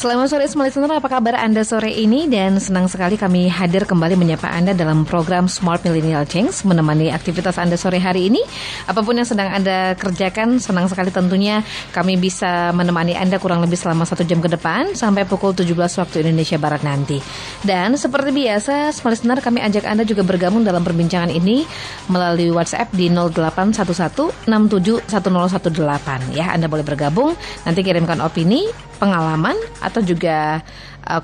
Selamat sore semua listener, apa kabar Anda sore ini? Dan senang sekali kami hadir kembali menyapa Anda dalam program Smart Millennial Change, menemani aktivitas Anda sore hari ini. Apapun yang sedang Anda kerjakan, senang sekali tentunya kami bisa menemani Anda kurang lebih selama 1 jam ke depan sampai pukul 17 waktu Indonesia Barat nanti. Dan seperti biasa, semua listener, kami ajak Anda juga bergabung dalam perbincangan ini melalui WhatsApp di 0811671018 ya. Anda boleh bergabung, nanti kirimkan opini, pengalaman atau juga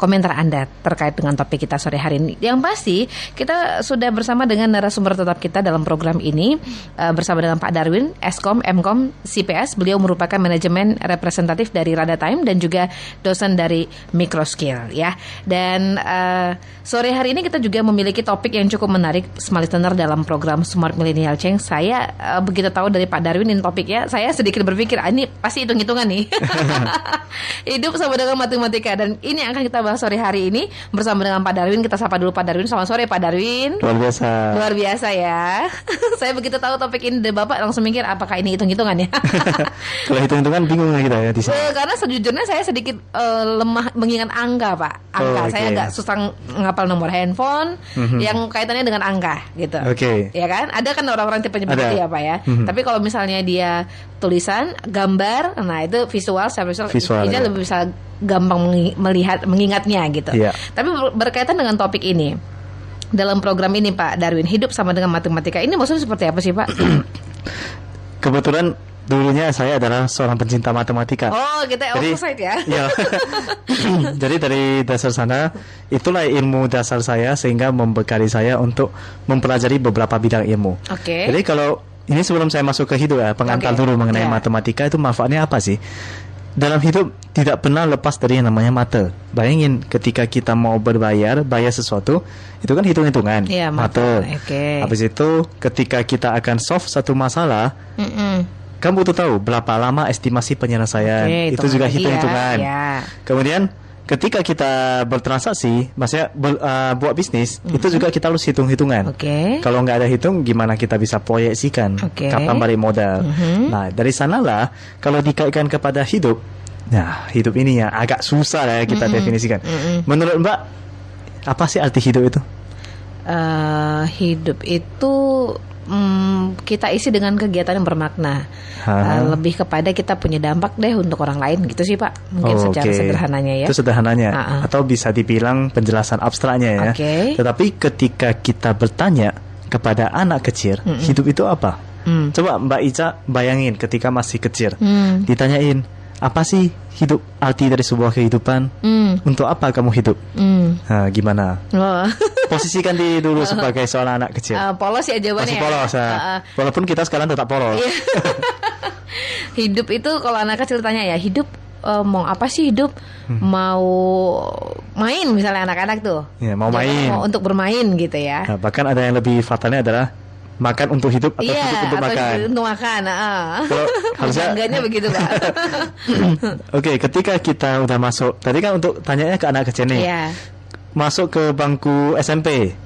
komentar Anda terkait dengan topik kita sore hari ini. Yang pasti kita sudah bersama dengan narasumber tetap kita dalam program ini, bersama dengan Pak Darwin, Eskom, Mkom, CPS. Beliau merupakan manajemen representatif dari Rada Time dan juga dosen dari Microskill ya. Dan sore hari ini kita juga memiliki topik yang cukup menarik, smart listener, dalam program Smart Millennial Change. Saya begitu tahu dari Pak Darwin ini topiknya, saya sedikit berpikir ini pasti hitung-hitungan nih. Hidup sama dengan matematika, dan ini yang akan kita bahas sore hari ini bersama dengan Pak Darwin. Kita sapa dulu Pak Darwin. Selamat sore Pak Darwin. Luar biasa. Luar biasa ya. Saya begitu tahu topik ini dari Bapak langsung mikir apakah ini hitung-hitungan ya. Kalau hitung-hitungan bingung kita ya di sini. Karena sejujurnya saya sedikit lemah mengingat angka, Pak. Angka saya agak susah ngapal nomor handphone yang kaitannya dengan angka gitu. Ya kan? Ada kan orang-orang tipe seperti ya Pak ya. Tapi kalau misalnya dia tulisan, gambar, nah itu visual, ini lebih bisa gampang mengingatnya gitu. Tapi berkaitan dengan topik ini, dalam program ini Pak Darwin, hidup sama dengan matematika, ini maksudnya seperti apa sih Pak? Kebetulan dulunya saya adalah seorang pencinta matematika. Oh, kita opposite ya. Jadi dari dasar sana, itulah ilmu dasar saya sehingga membekali saya untuk mempelajari beberapa bidang ilmu. Jadi kalau ini sebelum saya masuk ke hidup ya, pengantar dulu mengenai matematika itu manfaatnya apa sih? Dalam hidup tidak pernah lepas dari yang namanya mata. Bayangin ketika kita mau bayar sesuatu, itu kan hitung-hitungan, mata. Habis itu ketika kita akan solve satu masalah, kamu butuh tahu berapa lama estimasi penyelesaian. Itu juga hitung-hitungan. Kemudian ketika kita bertransaksi, maksudnya buat bisnis, itu juga kita harus hitung-hitungan. Kalau nggak ada hitung, gimana kita bisa proyeksikan kapan balik modal. Nah, dari sanalah kalau dikaitkan kepada hidup, nah hidup ini ya agak susah lah ya kita definisikan. Menurut Mbak, apa sih arti hidup itu? Hidup itu kita isi dengan kegiatan yang bermakna. Lebih kepada kita punya dampak deh untuk orang lain gitu sih Pak. Mungkin secara sederhananya ya. Itu sederhananya. Atau bisa dibilang penjelasan abstraknya ya. Tetapi ketika kita bertanya kepada anak kecil, hidup itu apa? Coba Mbak Ica bayangin ketika masih kecil, ditanyain, apa sih hidup, arti dari sebuah kehidupan? Untuk apa kamu hidup? Nah, gimana? Posisikan diri dulu sebagai seorang anak kecil. Polos ya jawabannya. Masih polos walaupun kita sekarang tetap polos. Hidup itu kalau anak kecil tanya ya, hidup mau apa sih hidup? Mau main misalnya anak-anak tuh. Mau main. Mau untuk bermain gitu ya. Nah, bahkan ada yang lebih fatalnya adalah makan untuk hidup atau hidup untuk makan. Untuk makan. Harusnya enggaknya begitu Pak. Ketika kita udah masuk, tadi kan untuk tanyanya ke anak kecil nih. Masuk ke bangku SMP,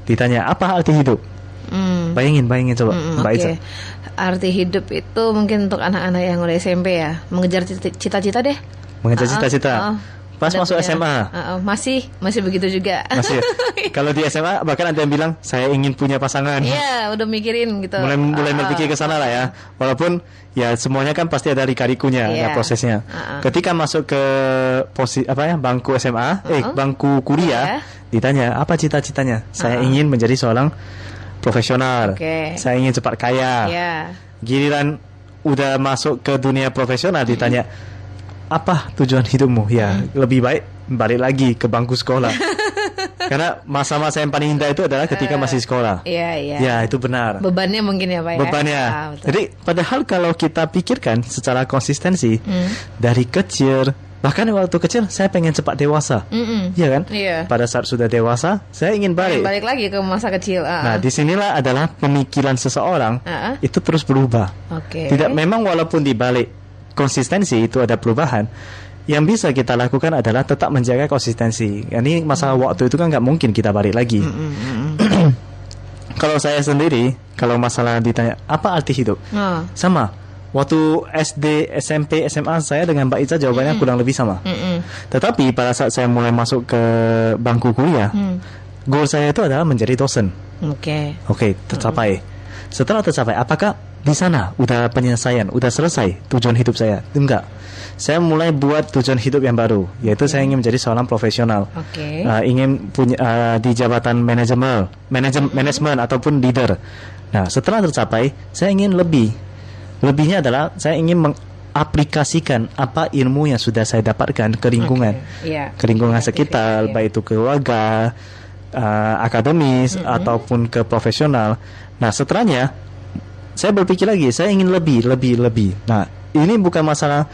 ditanya apa arti hidup? Bayangin coba Mbak Ica. Arti hidup itu mungkin untuk anak-anak yang udah SMP ya, mengejar cita-cita deh. Mengejar cita-cita. Pas masuk SMA masih begitu juga. Masih. Kalau di SMA bahkan ada yang bilang saya ingin punya pasangan. Iya, udah mikirin gitu. Mulai berpikir ke sana lah ya. Walaupun ya semuanya kan pasti ada lika-likunya, ada prosesnya. Ketika masuk ke bangku SMA, bangku kuliah, ditanya apa cita-citanya? Saya ingin menjadi seorang profesional. Saya ingin cepat kaya. Giliran udah masuk ke dunia profesional, ditanya apa tujuan hidupmu? Ya, lebih baik balik lagi ke bangku sekolah. Karena masa-masa yang paling indah itu adalah ketika masih sekolah. Ya, itu benar. Bebannya mungkin ya Pak ya. Bebannya. Jadi padahal kalau kita pikirkan secara konsistensi, dari kecil, bahkan waktu kecil saya pengen cepat dewasa. Iya kan? Pada saat sudah dewasa, saya ingin balik lagi ke masa kecil. Nah, disinilah adalah pemikiran seseorang itu terus berubah. Tidak, memang walaupun dibalik konsistensi itu ada perubahan, yang bisa kita lakukan adalah tetap menjaga konsistensi. Ini masalah waktu itu kan nggak mungkin kita balik lagi. Kalau saya sendiri, kalau masalah ditanya apa arti hidup, sama waktu SD, SMP, SMA saya dengan Mbak Ica jawabannya kurang lebih sama. Tetapi pada saat saya mulai masuk ke bangku kuliah, goal saya itu adalah menjadi dosen. Oke, tercapai. Setelah tercapai, apakah di sana udah penyelesaian, udah selesai tujuan hidup saya? Enggak. Saya mulai buat tujuan hidup yang baru, yaitu saya ingin menjadi seorang profesional. Ingin punya di jabatan manajemen ataupun leader. Nah, setelah tercapai, saya ingin lebih. Lebihnya adalah saya ingin mengaplikasikan apa ilmu yang sudah saya dapatkan ke lingkungan, ke lingkungan sekitar, baik itu keluarga, akademis ataupun ke profesional. Nah, setelahnya saya berpikir lagi, saya ingin lebih. Nah, ini bukan masalah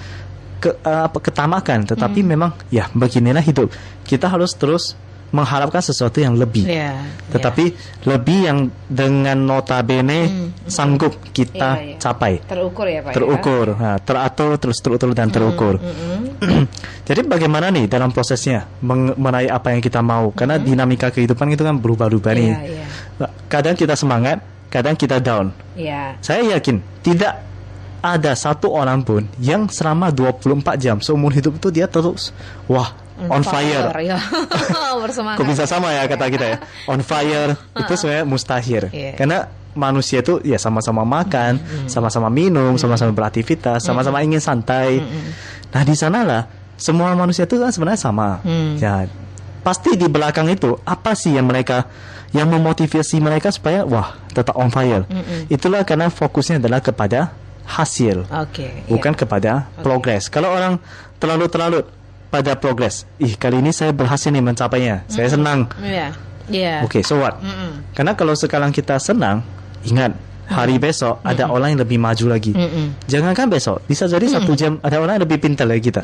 ketamakan, tetapi memang ya beginilah hidup. Kita harus terus mengharapkan sesuatu yang lebih. Tetapi lebih yang dengan notabene sanggup kita capai. Terukur ya Pak. Terukur, nah, teratur, terus terukur dan terukur. Jadi bagaimana nih dalam prosesnya meraih apa yang kita mau? Karena dinamika kehidupan itu kan berubah-ubah nih. Kadang kita semangat, kadang kita down. Saya yakin tidak ada satu orang pun yang selama 24 jam seumur hidup itu dia terus on fire. Kok bisa sama ya kata kita ya? On fire itu sebenarnya mustahil. Karena manusia itu ya sama-sama makan, sama-sama minum, sama-sama beraktivitas, sama-sama ingin santai. Nah, di sanalah semua manusia itu kan sebenarnya sama. Ya, pasti di belakang itu apa sih yang memotivasi mereka supaya tetap on fire. Itulah karena fokusnya adalah kepada hasil, bukan kepada progres. Kalau orang terlalu pada progres, kali ini saya berhasil nih mencapainya, saya senang. Oke, so what? Karena kalau sekarang kita senang, ingat hari besok ada orang yang lebih maju lagi. Jangankan besok, bisa jadi 1 jam ada orang yang lebih pintar dari kita.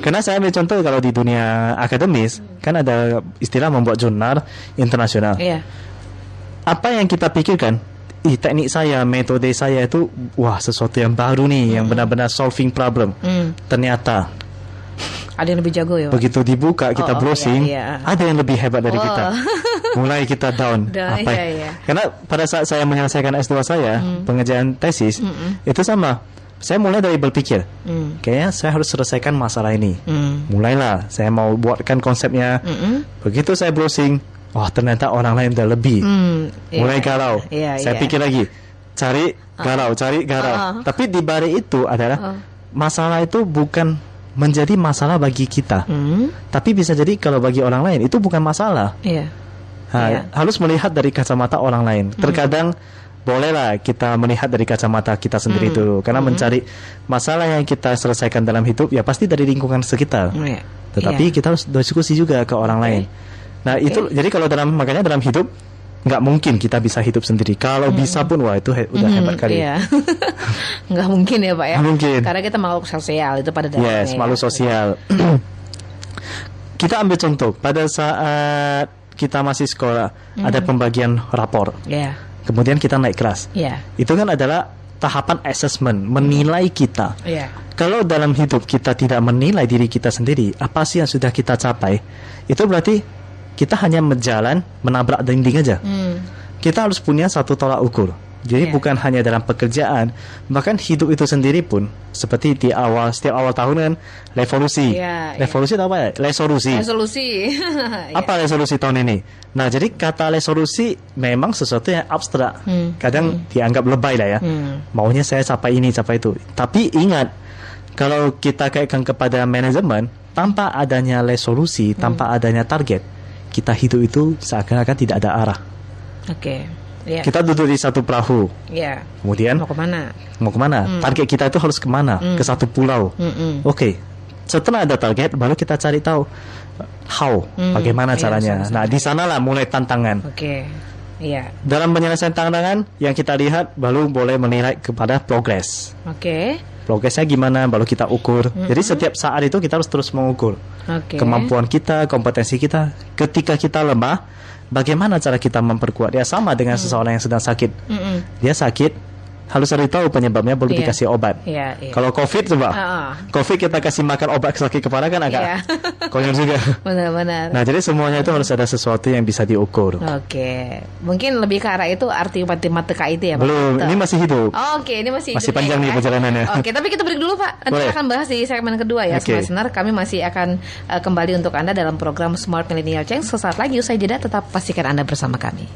Karena saya ambil contoh kalau di dunia akademis, kan ada istilah membuat jurnal internasional. Apa yang kita pikirkan, teknik saya, metode saya itu sesuatu yang baru nih, yang benar-benar solving problem. Ternyata ada yang lebih jago ya Pak? Begitu dibuka kita browsing, ada yang lebih hebat dari kita. Mulai kita down. Karena pada saat saya menyelesaikan S2 saya, pengerjaan tesis, itu sama. Saya mulai dari berpikir, kayaknya saya harus selesaikan masalah ini. Mulailah saya mau buatkan konsepnya. Begitu saya browsing, ternyata orang lain udah lebih. Mulai galau. Saya pikir lagi, cari galau. Tapi di balik itu adalah masalah itu bukan menjadi masalah bagi kita, tapi bisa jadi kalau bagi orang lain itu bukan masalah. Harus melihat dari kacamata orang lain. Terkadang bolehlah kita melihat dari kacamata kita sendiri dulu, karena mencari masalah yang kita selesaikan dalam hidup ya pasti dari lingkungan sekitar. Tetapi kita harus diskusi juga ke orang lain. Nah, itu jadi kalau makanya dalam hidup nggak mungkin kita bisa hidup sendiri. Kalau bisa pun itu udah hebat kali. Nggak mungkin ya Pak ya. Nggak mungkin. Karena kita makhluk sosial itu pada dasarnya. Makhluk sosial. Kita ambil contoh pada saat kita masih sekolah, ada pembagian rapor. Kemudian kita naik kelas. Itu kan adalah tahapan assessment, menilai kita. Kalau dalam hidup kita tidak menilai diri kita sendiri, apa sih yang sudah kita capai? Itu berarti kita hanya berjalan menabrak dinding aja. Kita harus punya satu tolak ukur. Jadi bukan hanya dalam pekerjaan, bahkan hidup itu sendiri pun seperti setiap awal tahun kan revolusi. Revolusi itu apa ya? Resolusi. Apa resolusi tahun ini? Nah, jadi kata resolusi memang sesuatu yang abstrak. Kadang dianggap lebay lah ya. Maunya saya capai ini, capai itu. Tapi ingat, kalau kita kaitkan kepada manajemen, tanpa adanya resolusi, tanpa adanya target, kita hidup itu seakan-akan tidak ada arah. Kita duduk di satu perahu. Kemudian mau kemana? Target kita itu harus kemana? Ke satu pulau. Setelah ada target, baru kita cari tahu bagaimana caranya. Nah, di sanalah mulai tantangan. Dalam penyelesaian tantangan yang kita lihat, baru boleh menilai kepada progres. Progresnya gimana, baru kita ukur. Jadi setiap saat itu kita harus terus mengukur kemampuan kita, kompetensi kita. Ketika kita lemah, bagaimana cara kita memperkuat? Dia sama dengan seseorang yang sedang sakit. Dia sakit, harus cari tahu penyebabnya, baru dikasih obat. Kalau COVID coba, COVID kita kasih makan obat sakit kepala kan agak konyol juga. Benar-benar. Nah, jadi semuanya itu harus ada sesuatu yang bisa diukur. Oke. Mungkin lebih ke arah itu arti matematika itu ya, Pak? Belum, ini masih hidup. Oke, ini masih hidup. Masih panjang nih perjalanannya. Oke, tapi kita break dulu, Pak. Nanti kita akan bahas di segmen kedua ya, Smart Listener. Kami masih akan kembali untuk Anda dalam program Smart Millennial Change. Sesaat lagi usai jeda, tetap pastikan Anda bersama kami.